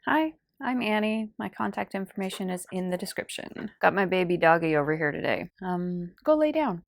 Hi, I'm Annie. My contact information is in the description. Got my baby doggy over here today. Go lay down.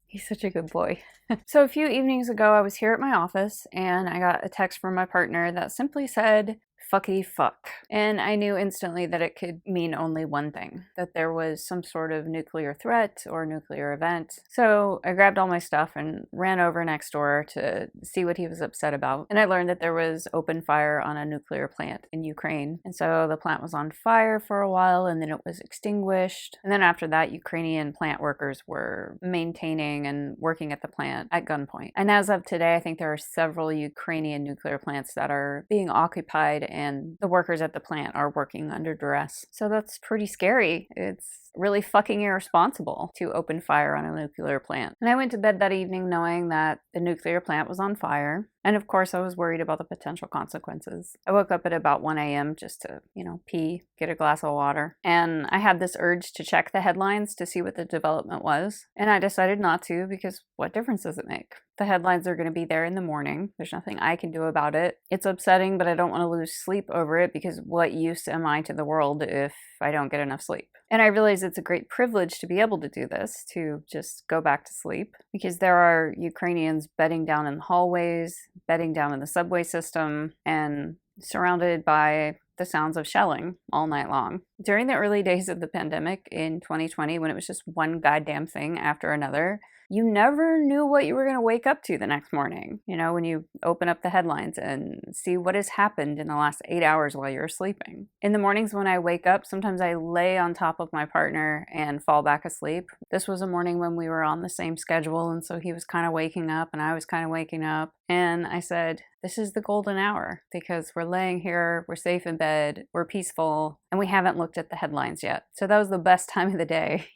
He's such a good boy. So a few evenings ago, I was here at my office and I got a text from my partner that simply said, "Fucky fuck." And I knew instantly that it could mean only one thing, that there was some sort of nuclear threat or nuclear event. So I grabbed all my stuff and ran over next door to see what he was upset about. And I learned that there was open fire on a nuclear plant in Ukraine. And so the plant was on fire for a while and then it was extinguished. And then after that, Ukrainian plant workers were maintaining and working at the plant at gunpoint. And as of today, I think there are several Ukrainian nuclear plants that are being occupied and the workers at the plant are working under duress. So that's pretty scary. It's really fucking irresponsible to open fire on a nuclear plant. And I went to bed that evening knowing that the nuclear plant was on fire. And of course, I was worried about the potential consequences. I woke up at about 1 a.m. just to, pee, get a glass of water. And I had this urge to check the headlines to see what the development was. And I decided not to because what difference does it make? The headlines are going to be there in the morning. There's nothing I can do about it. It's upsetting, but I don't want to lose sleep over it because what use am I to the world if I don't get enough sleep? And I realize it's a great privilege to be able to do this, to just go back to sleep, because there are Ukrainians bedding down in hallways, bedding down in the subway system, and surrounded by the sounds of shelling all night long. During the early days of the pandemic in 2020, when it was just one goddamn thing after another, you never knew what you were going to wake up to the next morning. When you open up the headlines and see what has happened in the last 8 hours while you're sleeping. In the mornings when I wake up, sometimes I lay on top of my partner and fall back asleep. This was a morning when we were on the same schedule, and so he was kind of waking up and I was kind of waking up. And I said, this is the golden hour because we're laying here, we're safe in bed, we're peaceful, and we haven't looked at the headlines yet. So that was the best time of the day,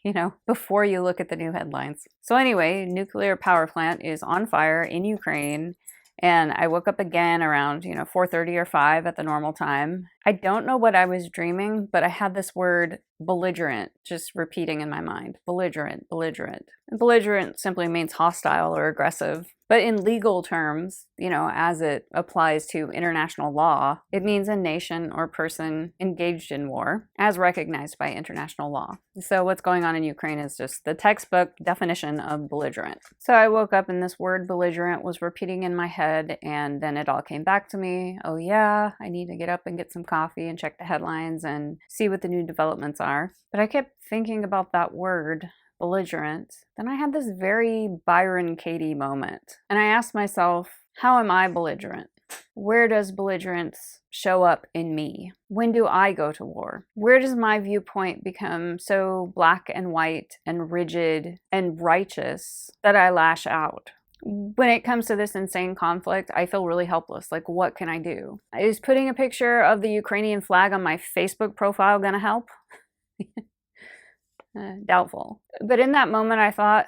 before you look at the new headlines. So anyway, nuclear power plant is on fire in Ukraine. And I woke up again around, 4:30 or 5 at the normal time. I don't know what I was dreaming, but I had this word belligerent just repeating in my mind. Belligerent, belligerent. And belligerent simply means hostile or aggressive. But in legal terms, as it applies to international law, it means a nation or person engaged in war, as recognized by international law. So what's going on in Ukraine is just the textbook definition of belligerent. So I woke up and this word belligerent was repeating in my head, and then it all came back to me. Oh yeah, I need to get up and get some coffee and check the headlines and see what the new developments are. But I kept thinking about that word, belligerent. Then I had this very Byron Katie moment. And I asked myself, how am I belligerent? Where does belligerence show up in me? When do I go to war? Where does my viewpoint become so black and white and rigid and righteous that I lash out? When it comes to this insane conflict, I feel really helpless. Like, what can I do? Is putting a picture of the Ukrainian flag on my Facebook profile gonna help? Doubtful. But in that moment, I thought,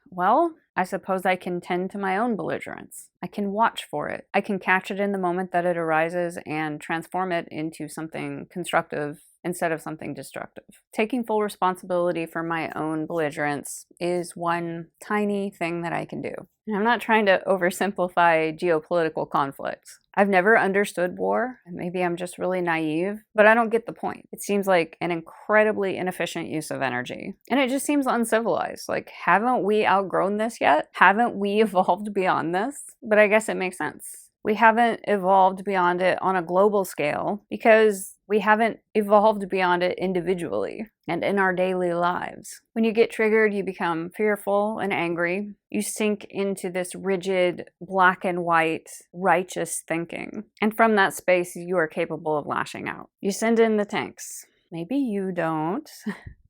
well, I suppose I can tend to my own belligerence. I can watch for it. I can catch it in the moment that it arises and transform it into something constructive instead of something destructive. Taking full responsibility for my own belligerence is one tiny thing that I can do. And I'm not trying to oversimplify geopolitical conflicts. I've never understood war. Maybe I'm just really naive, but I don't get the point. It seems like an incredibly inefficient use of energy. And it just seems uncivilized. Like, haven't we outgrown this yet? Haven't we evolved beyond this? But I guess it makes sense. We haven't evolved beyond it on a global scale because we haven't evolved beyond it individually and in our daily lives. When you get triggered, you become fearful and angry. You sink into this rigid, black and white, righteous thinking. And from that space, you are capable of lashing out. You send in the tanks. Maybe you don't.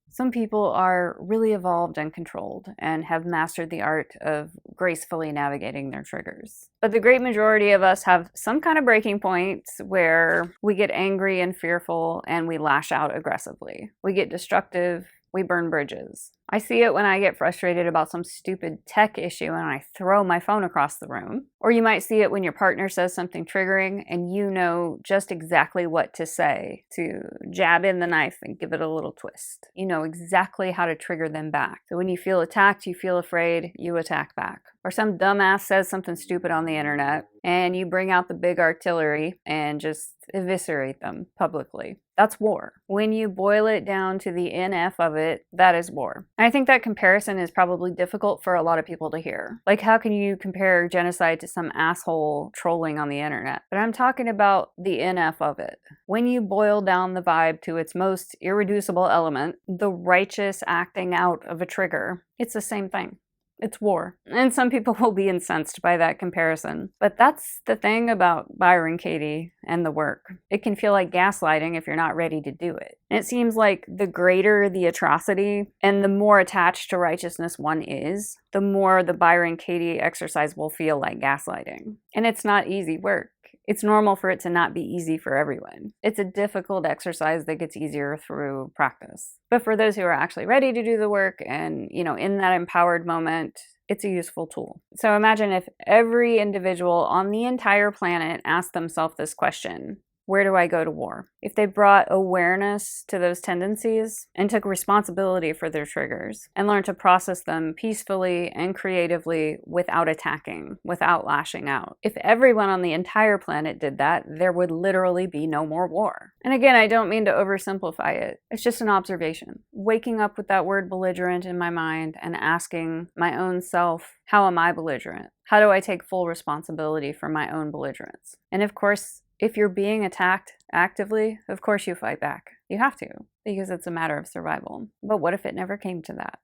Some people are really evolved and controlled and have mastered the art of gracefully navigating their triggers. But the great majority of us have some kind of breaking point where we get angry and fearful and we lash out aggressively. We get destructive, we burn bridges. I see it when I get frustrated about some stupid tech issue and I throw my phone across the room. Or you might see it when your partner says something triggering and you know just exactly what to say to jab in the knife and give it a little twist. You know exactly how to trigger them back. So when you feel attacked, you feel afraid, you attack back. Or some dumbass says something stupid on the internet and you bring out the big artillery and just eviscerate them publicly. That's war. When you boil it down to the NF of it, that is war. I think that comparison is probably difficult for a lot of people to hear. Like, how can you compare genocide to some asshole trolling on the internet? But I'm talking about the NF of it. When you boil down the vibe to its most irreducible element, the righteous acting out of a trigger, it's the same thing. It's war. And some people will be incensed by that comparison. But that's the thing about Byron Katie and the work. It can feel like gaslighting if you're not ready to do it. And it seems like the greater the atrocity and the more attached to righteousness one is, the more the Byron Katie exercise will feel like gaslighting. And it's not easy work. It's normal for it to not be easy for everyone. It's a difficult exercise that gets easier through practice. But for those who are actually ready to do the work and, in that empowered moment, it's a useful tool. So imagine if every individual on the entire planet asked themselves this question: where do I go to war? If they brought awareness to those tendencies and took responsibility for their triggers and learned to process them peacefully and creatively without attacking, without lashing out. If everyone on the entire planet did that, there would literally be no more war. And again, I don't mean to oversimplify it. It's just an observation. Waking up with that word belligerent in my mind and asking my own self, how am I belligerent? How do I take full responsibility for my own belligerence? And of course, if you're being attacked actively, of course you fight back. You have to, because it's a matter of survival. But what if it never came to that?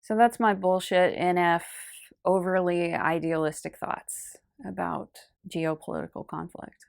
So that's my bullshit NF, overly idealistic thoughts about geopolitical conflict.